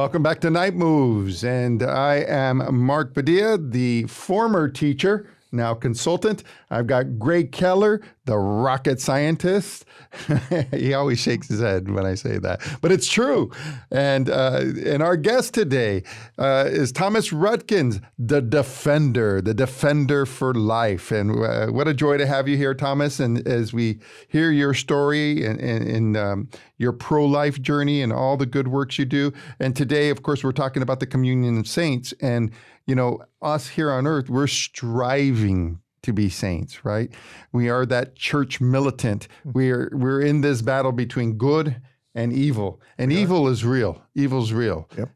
Welcome back to Night Moves. And I am Mark Padilla, the former teacher, now consultant. I've got Greg Keller, the rocket scientist. He always shakes his head when I say that, but it's true. And our guest today is Thomas Rutkins, the defender for life. And what a joy to have you here, Thomas. And as we hear your story and your pro-life journey and all the good works you do. And today, of course, we're talking about the communion of saints. And you know, us here on earth, we're striving to be saints, right? We are that church militant. We're in this battle between good and evil. And evil is real. Evil's real. Yep.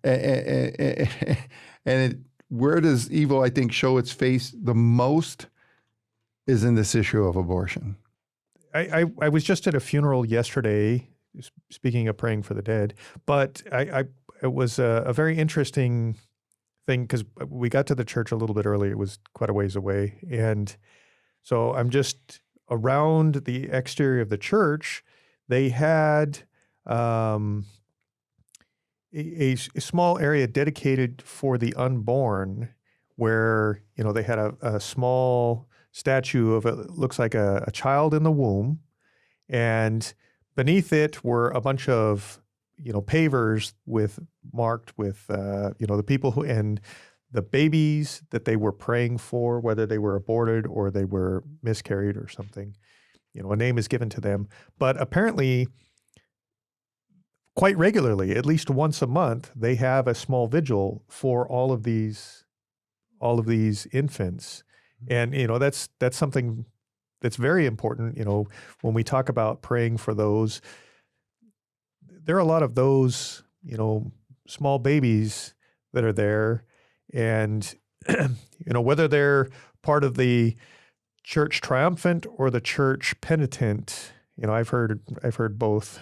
Where does evil, I think, show its face the most is in this issue of abortion. I was just at a funeral yesterday, speaking of praying for the dead, but it was a very interesting thing because we got to the church a little bit early. It was quite a ways away. And so I'm just around the exterior of the church. They had a small area dedicated for the unborn where, you know, they had a small statue of it looks like a child in the womb. And beneath it were a bunch of pavers marked with, the people who, and the babies that they were praying for, whether they were aborted or they were miscarried or something, a name is given to them. But apparently, quite regularly, at least once a month, they have a small vigil for all of these infants. And, that's something that's very important. When we talk about praying for those, there are a lot of those, small babies that are there, and, whether they're part of the church triumphant or the church penitent, I've heard both.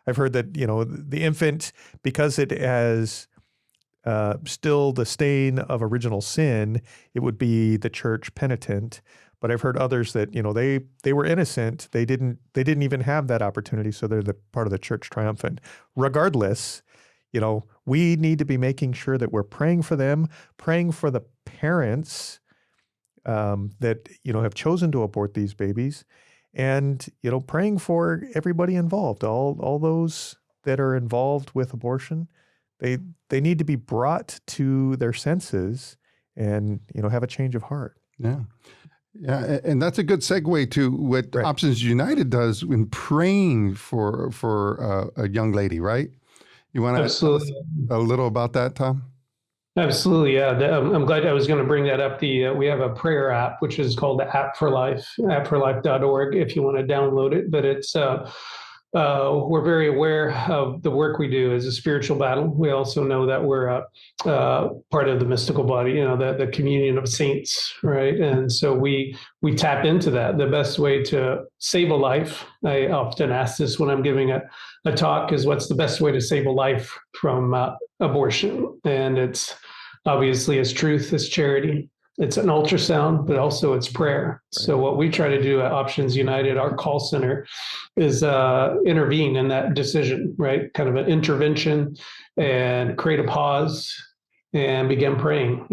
I've heard that, the infant, because it has still the stain of original sin, it would be the church penitent. But I've heard others that, they were innocent. They didn't even have that opportunity. So they're the part of the church triumphant. Regardless, we need to be making sure that we're praying for them, praying for the parents that, have chosen to abort these babies, and, praying for everybody involved, all those that are involved with abortion. They need to be brought to their senses and, have a change of heart. Yeah. Yeah, and that's a good segue to what right. Options United does in praying for a young lady, right? You want to tell us a little about that, Tom? Absolutely, yeah. I'm glad I was going to bring that up. We have a prayer app, which is called the App for Life, appforlife.org, if you want to download it. But it's we're very aware of the work we do as a spiritual battle. We also know that we're part of the mystical body, the communion of saints, right? And so we tap into that. The best way to save a life, I often ask this when I'm giving a talk, is what's the best way to save a life from abortion? And it's obviously it's truth, it's charity. It's an ultrasound, but also it's prayer. Right. So what we try to do at Options United, our call center, is intervene in that decision, right? Kind of an intervention, and create a pause and begin praying.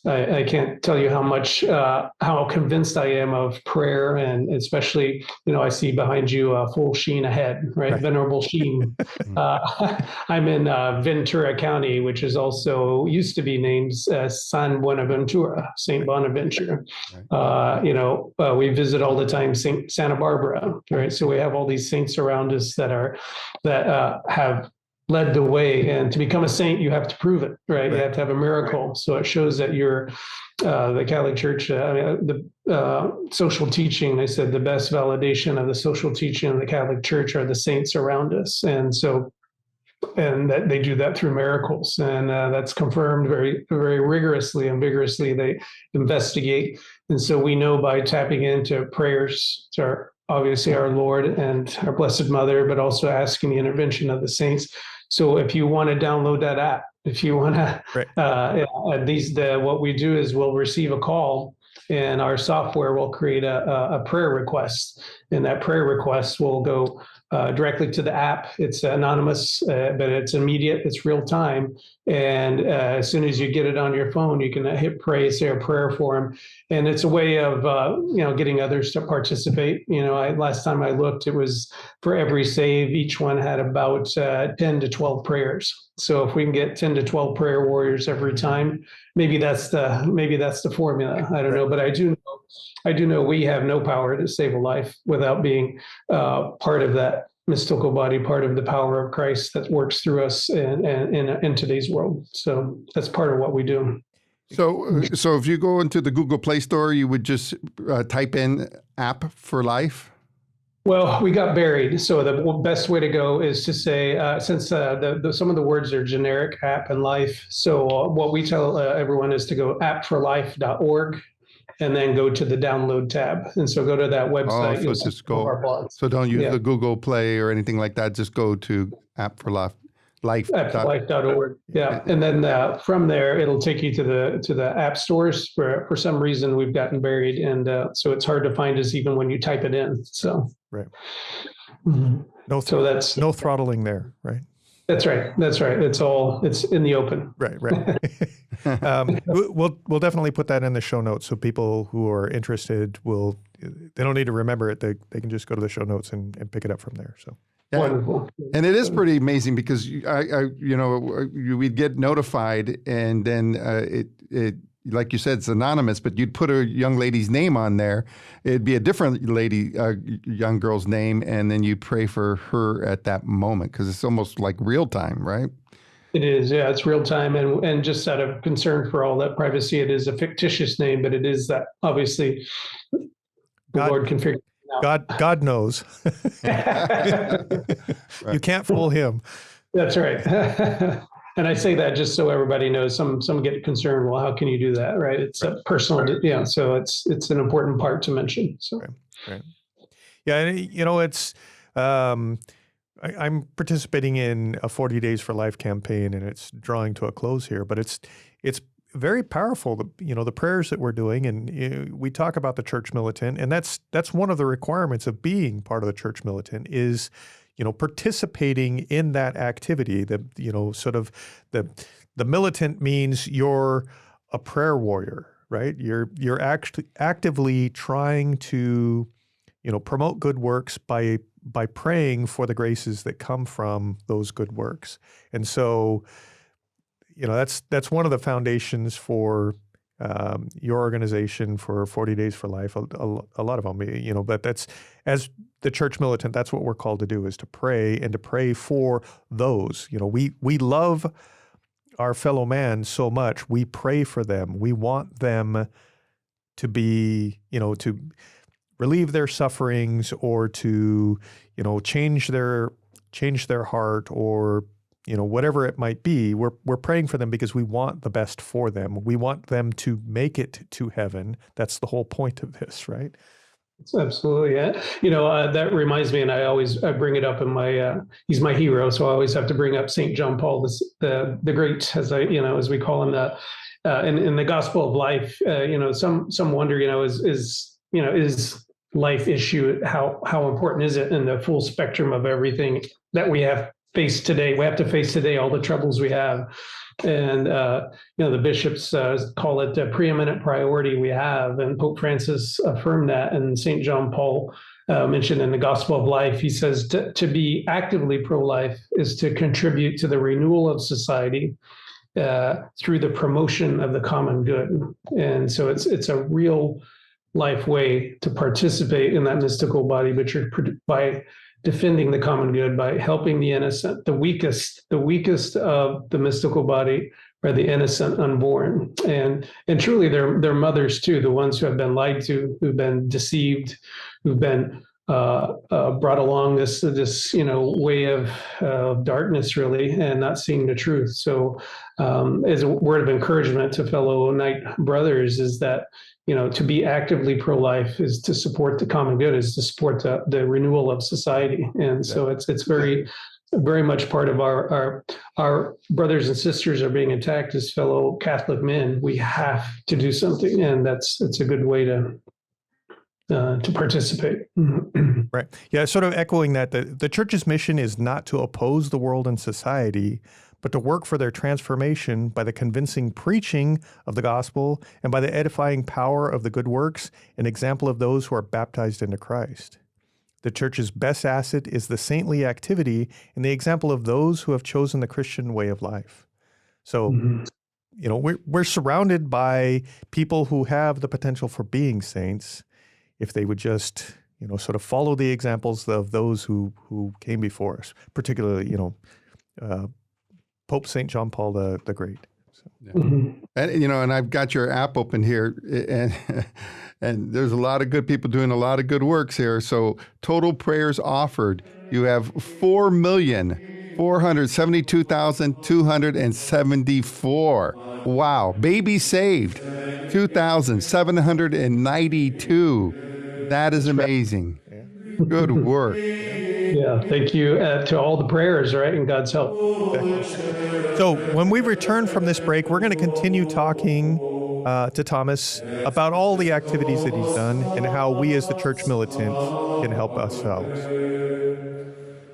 I can't tell you how much, how convinced I am of prayer, and especially, I see behind you a full sheen ahead, right? Venerable Sheen. I'm in Ventura County, which is also used to be named San Buenaventura, Saint Bonaventure. Right. We visit all the time Santa Barbara, right? So we have all these saints around us that have led the way, and to become a saint, you have to prove it, right? You have to have a miracle. So it shows that you're the Catholic Church, the social teaching. I said the best validation of the social teaching of the Catholic Church are the saints around us, and that they do that through miracles, and that's confirmed very, very rigorously and vigorously. They investigate, and so we know by tapping into prayers to obviously our Lord and our Blessed Mother, but also asking the intervention of the saints. So if you want to download that app, if you want to, what we do is we'll receive a call, and our software will create a prayer request, and that prayer request will go directly to the app. It's anonymous, but it's immediate. It's real time. And as soon as you get it on your phone, you can hit pray, say a prayer for them. And it's a way of, getting others to participate. Last time I looked, it was for every save, each one had about 10 to 12 prayers. So if we can get 10 to 12 prayer warriors every time, maybe that's the formula. I don't know, but I do know we have no power to save a life without being part of that mystical body, part of the power of Christ that works through us in today's world. So that's part of what we do. So if you go into the Google Play Store, you would just type in "App for Life." Well, we got buried. So the best way to go is to say, since some of the words are generic, app and life. So what we tell everyone is to go appforlife.org and then go to the download tab. And so go to that website. So just go. So don't use the Google Play or anything like that. Just go to App for Life. Appforlife.org. Yeah. And then from there, it'll take you to the app stores. For some reason, we've gotten buried. And so it's hard to find us even when you type it in. So. Right. Mm-hmm. That's no throttling there, right? That's right. It's in the open. Right. We'll definitely put that in the show notes so people who are interested they don't need to remember it. They can just go to the show notes and pick it up from there. So. Yeah. Wonderful. And it is pretty amazing because we'd get notified, and then it like you said, it's anonymous, but you'd put a young lady's name on there. It'd be a different young girl's name, and then you pray for her at that moment because it's almost like real time, right? It is, yeah, it's real time, and just out of concern for all that privacy, it is a fictitious name, but it is that obviously the Lord can figure. God knows. You can't fool him. That's right. And I say that just so everybody knows. Some get concerned. Well, how can you do that? Right? It's a personal. Yeah. So it's an important part to mention. So. Right. Yeah, and it's. I'm participating in a 40 Days for Life campaign, and it's drawing to a close here. But it's very powerful. The prayers that we're doing, and we talk about the church militant, and that's one of the requirements of being part of the church militant is, participating in that activity. The militant means you're a prayer warrior, right? You're actually actively trying to, promote good works by praying for the graces that come from those good works. And so, that's one of the foundations for your organization, for 40 Days for Life. A lot of them, but that's, as the church militant, that's what we're called to do, is to pray and to pray for those. We love our fellow man so much. We pray for them. We want them to be, to relieve their sufferings, or to, change their heart, or whatever it might be. We're praying for them because we want the best for them. We want them to make it to heaven. That's the whole point of this, right? Absolutely, yeah. That reminds me, and I bring it up in my. He's my hero, so I always have to bring up Saint John Paul, the Great, as we call him. In the Gospel of Life, some wonder, is life issue, how important is it in the full spectrum of everything that we have faced today? We have to face today all the troubles we have. And, the bishops call it a preeminent priority we have. And Pope Francis affirmed that. And St. John Paul mentioned in the Gospel of Life, he says to be actively pro-life is to contribute to the renewal of society through the promotion of the common good. And so it's a real life way to participate in that mystical body, but by defending the common good, by helping the innocent. The weakest of the mystical body are the innocent unborn, and truly they're mothers too, the ones who have been lied to, who've been deceived, who've been brought along this way of darkness, really, and not seeing the truth. So as a word of encouragement to fellow Knight brothers is that, to be actively pro-life is to support the common good, is to support the renewal of society. And so it's very, very much part of our brothers and sisters are being attacked as fellow Catholic men. We have to do something, and it's a good way to to participate. Right. Yeah, sort of echoing that, the church's mission is not to oppose the world and society, but to work for their transformation by the convincing preaching of the gospel and by the edifying power of the good works, an example of those who are baptized into Christ. The church's best asset is the saintly activity and the example of those who have chosen the Christian way of life. So, you know, we're surrounded by people who have the potential for being saints if they would just, you know, sort of follow the examples of those who came before us, particularly, you know, Pope St. John Paul the Great. So. And you know, and I've got your app open here, and there's a lot of good people doing a lot of good works here. So total prayers offered, you have 4,472,274. Wow, babies saved, 2,792. That is amazing. Good work. Yeah, thank you to all the prayers, right, and God's help. So when we return from this break, we're going to continue talking to Thomas about all the activities that he's done and how we as the church militant can help ourselves.